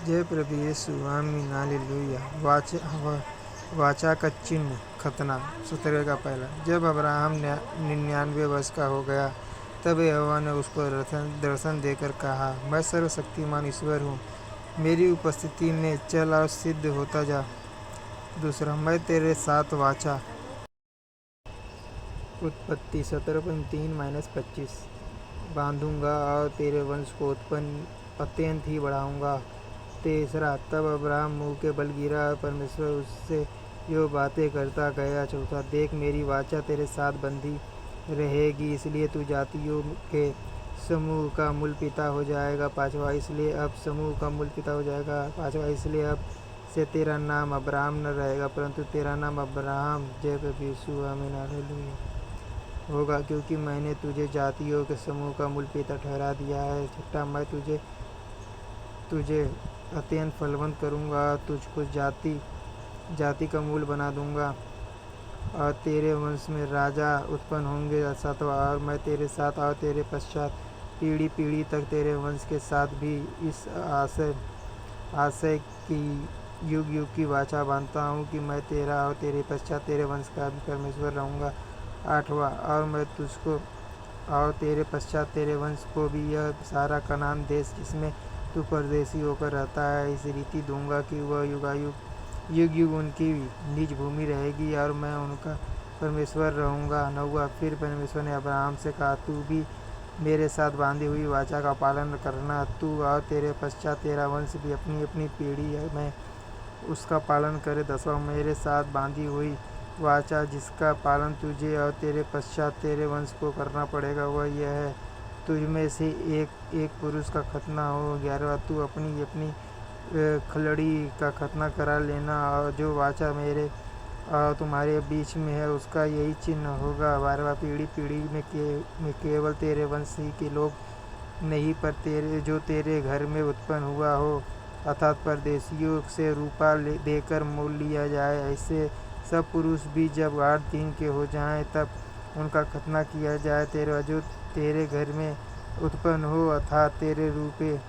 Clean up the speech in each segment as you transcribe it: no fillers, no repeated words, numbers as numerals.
जय प्रभु यीशु आमीन हालेलुया। वाचा का चिन्ह खतना 17 का पहला। जब अब्राहम 99 वर्ष का हो गया तब यहोवा ने उसको दर्शन देकर कहा, मैं सर्वशक्तिमान ईश्वर हूँ, मेरी उपस्थिति में चल और सिद्ध होता जा। दूसरा, मैं तेरे साथ वाचा। उत्पत्ति 17:3-25 बांधूंगा और तेरे वंश को अत्यंत ही बढ़ाऊंगा। तीसरा, तब अब्राहम मुंह के बल गिरा और परमेश्वर उससे यो बातें करता गया। चौथा, देख मेरी वाचा तेरे साथ बंधी रहेगी, इसलिए तू जातियों के समूह का मूल पिता हो जाएगा। पांचवा, इसलिए अब समूह का मूल पिता हो जाएगा। पांचवा, इसलिए अब से तेरा नाम अब्राहम न रहेगा परंतु तेरा नाम अब्राहम जय प्रभु यीशु आमीन हालेलुया होगा, क्योंकि मैंने तुझे जातियों के समूह का मूल पिता ठहरा दिया है। छठा, मैं तुझे अत्यंत फलवंत करूँगा, तुझको जाति का मूल बना दूंगा और तेरे वंश में राजा उत्पन्न होंगे। सातवां, और मैं तेरे साथ और तेरे पश्चात पीढ़ी पीढ़ी तक तेरे वंश के साथ भी इस आशय की युग युग की वाचा बांधता हूँ कि मैं तेरा और तेरे पश्चात तेरे वंश का भी परमेश्वर रहूँगा। आठवां, और मैं तुझको और तेरे पश्चात तेरे वंश को भी यह सारा कनान देश जिसमें तू परदेशी होकर रहता है इस रीति दूंगा कि वह युग युग उनकी निज भूमि रहेगी और मैं उनका परमेश्वर रहूँगा। नौवां, फिर परमेश्वर ने अब्राहम से कहा, तू भी मेरे साथ बांधी हुई वाचा का पालन करना, तू और तेरे पश्चात तेरा वंश भी अपनी अपनी पीढ़ी में उसका पालन करे। 10वां, मेरे साथ बांधी हुई वाचा जिसका पालन तुझे और तेरे पश्चात तेरे वंश को करना पड़ेगा वह यह है, तुझ में से एक पुरुष का खतना हो। 11वां, तू अपनी अपनी खलड़ी का खतना करा लेना और जो वाचा मेरे और तुम्हारे बीच में है उसका यही चिन्ह होगा। 12वां, पीढ़ी पीढ़ी में केवल तेरे वंश ही के लोग नहीं पर जो तेरे घर में उत्पन्न हुआ हो अर्थात परदेशियों से रूपा देकर मोल लिया जाए, ऐसे सब पुरुष भी जब 8 दिन के हो जाएं तब उनका खतना किया जाए। जो तेरे घर में उत्पन्न हो अर्थात तेरे रूपे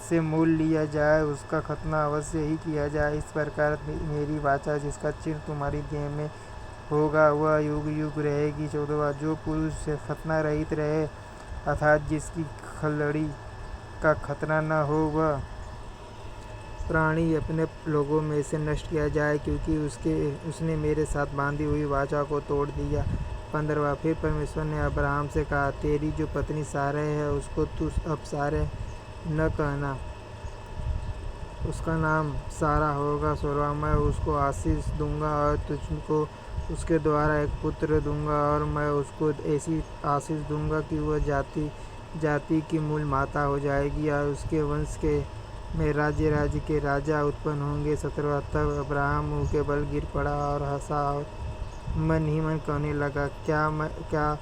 से मोल लिया जाए उसका खतना अवश्य ही किया जाए। इस प्रकार मेरी वाचा जिसका चिन्ह तुम्हारी देह में होगा वह युग युग रहेगी। 14वां, जो पुरुष खतना रहित रहे अर्थात जिसकी खलड़ी का खतना न हो वह प्राणी अपने लोगों में से नष्ट किया जाए, क्योंकि उसने मेरे साथ बांधी हुई वाचा को तोड़ दिया। 15वां, फिर परमेश्वर ने अब्राहम से कहा, तेरी जो पत्नी सारै है उसको तू अब सारै न कहना, उसका नाम सारा होगा। 16वां, मैं उसको आशीष दूंगा और तुझको उसके द्वारा एक पुत्र दूंगा और मैं उसको ऐसी आशीष दूंगा कि वह जाति की मूल माता हो जाएगी और उसके वंश में राज्य के राजा उत्पन्न होंगे। 17वां, तब अब्राहम मुँह के बल गिर पड़ा और हंसा और मन ही मन कहने लगा, क्या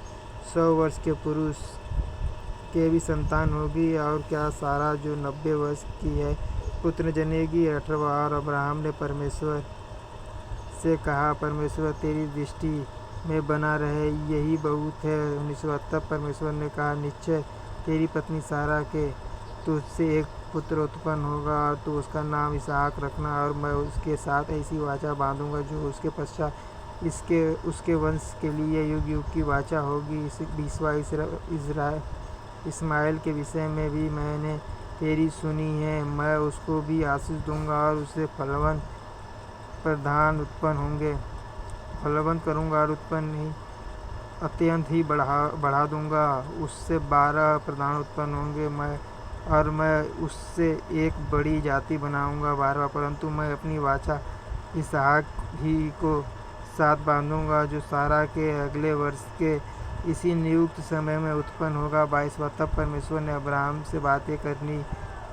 100 वर्ष के पुरुष के भी संतान होगी और क्या सारा जो 90 वर्ष की है पुत्र जनेगी। 18वां, और अब्राहम ने परमेश्वर से कहा, परमेश्वर तेरी दृष्टि में बना रहे यही बहुत है। 19वां, तब परमेश्वर ने कहा, निश्चय तेरी पत्नी सारा के तुझसे एक पुत्र उत्पन्न होगा और तू उसका नाम इसहाक रखना और मैं उसके साथ ऐसी वाचा बांधूंगा जो उसके पश्चात उसके वंश के लिए युग युग की वाचा होगी। 20वां, इस्माइल के विषय में भी मैंने तेरी सुनी है, मैं उसको भी आशीष दूंगा और उससे फलवंत प्रधान उत्पन्न होंगे। फलवंत करूंगा और उत्पन्न ही अत्यंत ही बढ़ा दूंगा, उससे 12 प्रधान उत्पन्न होंगे मैं उससे एक बड़ी जाति बनाऊंगा। 12वां, परंतु मैं अपनी वाचा इसहाक ही को साथ बांधूंगा जो सारा के अगले वर्ष के इसी नियुक्त समय में उत्पन्न होगा। 22वां, तब परमेश्वर ने अब्राहम से बातें करनी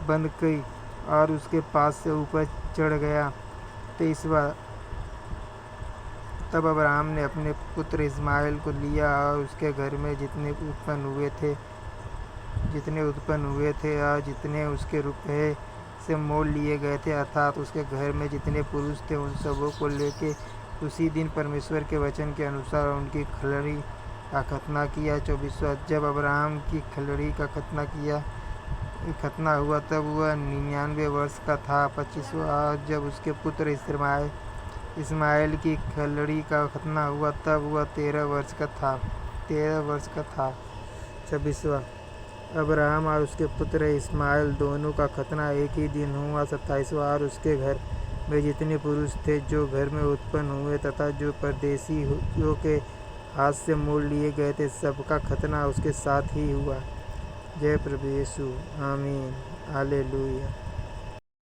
बंद की और उसके पास से ऊपर चढ़ गया। 23वां, तब अब्राहम ने अपने पुत्र इस्माइल को लिया और उसके घर में जितने उत्पन्न हुए थे और जितने उसके रुपये से मोल लिए गए थे अर्थात उसके घर में जितने पुरुष थे उन सबों को लेके उसी दिन परमेश्वर के वचन के अनुसार उनकी खलड़ी का खतना किया। 24वां, जब अब्राहम की खलड़ी का खतना किया खतना हुआ तब वह 99 वर्ष का था। 25वां जब उसके पुत्र इस्माइल की खलड़ी का खतना हुआ तब वह 13 वर्ष का था। 26वां अब्राहम और उसके पुत्र इस्माइल दोनों का खतना एक ही दिन हुआ। 27वां और उसके घर में जितने पुरुष थे जो घर में उत्पन्न हुए तथा जो परदेशियों के हाथ से मोल लिए गए थे, सबका खतना उसके साथ ही हुआ। जय प्रभु यीशु। आमीन। हालेलुया।